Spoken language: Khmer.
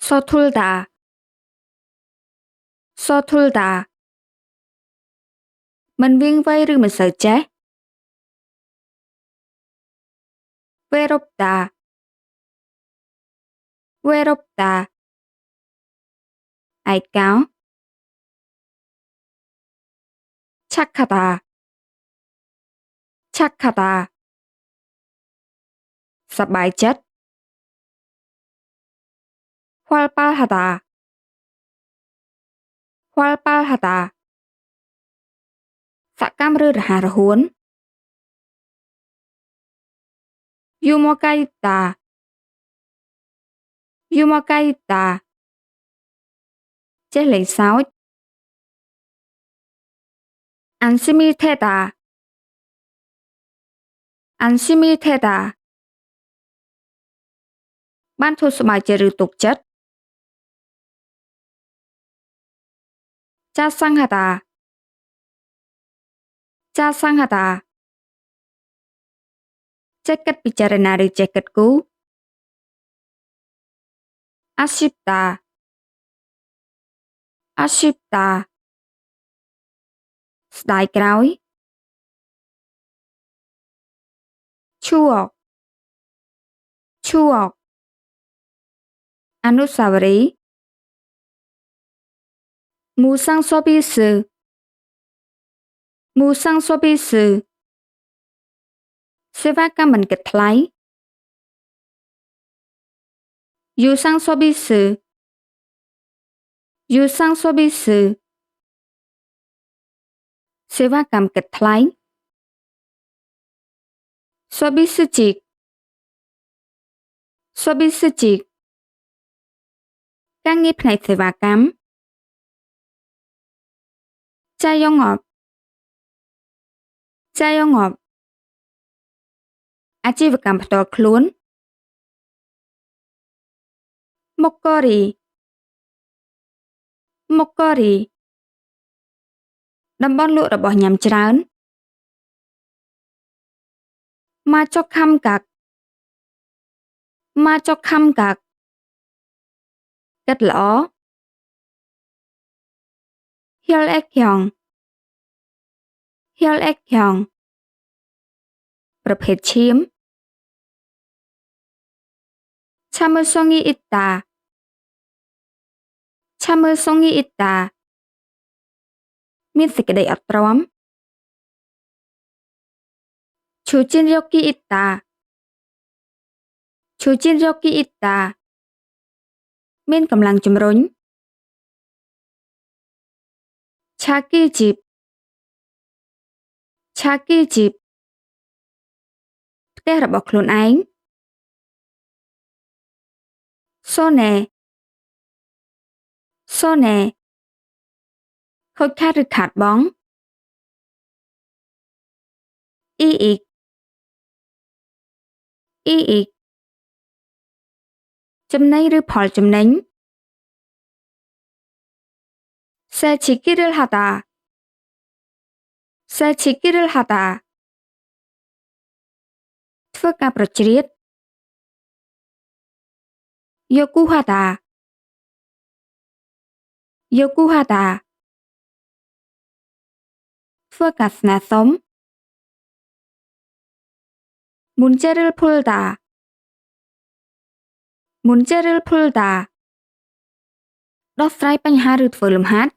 서툴다, 서툴다. Mình viên vây rư mình sợ chết. 외롭다, 외롭다. Ai cáo. 착하다, 착하다.សប្បាយចិត្ត 활발하다, 활발하다. សកម្មឬរហ័សរហួន យូរមកកាយតា យូរមកកាយតា ចេះលេងសើច 안심이되다, 안심이되다. បានធ្វើសប្បាយចិត្តឬទុកចិត្ត 짜상하다, 짜상하다. ចេះគិតពិចារណាឬចេះគិតគូរ 아쉽다, 아쉽다. ស្ដាយក្រោយ 추억, 추억. អនុស្សាវរីយ៍ 무상서비스, 무상서비스. សេវាកម្មមិនគិតថ្លៃ 유상서비스, 유상서비스. សេវាកម្មគិតថ្លៃ 서비스직, 서비스직. ការងារផ្នែកសេវាកម្ម 자영업, 자영업. អាជីវកម្មផ្ទាល់ខ្លួន មុខការី មុខការី. តំបន់លក់របស់ញ៉ាំច្រើន 마초캄각, 마초캄각. គិតល្អ 혈액형, 혈액형. ប្រភេទឈាម 참을성이 있다, 참을성이 있다. មានសេចក្តីអត់ទ្រាំ 추진력이 있다, 추진력이 있다. មានកម្លាំងជំរុញ 자기집, 자기집. ផ្ទះរបស់ខ្លួនឯង សូណេ សូណេ. ខូចខាតឬខាតបង់ អ៊ីអ៊ីក អ៊ីអ៊ីក. ចំណេញឬផលចំណេញ 새치기를 하다, 새치기를 하다. ធ្វើការប្រជ្រៀត 요구하다, 요구하다. ធ្វើការស្នើសុំ 문제를 풀다, 문제를 풀다. ដោះស្រាយបញ្ហាឬធ្វើលំហាត់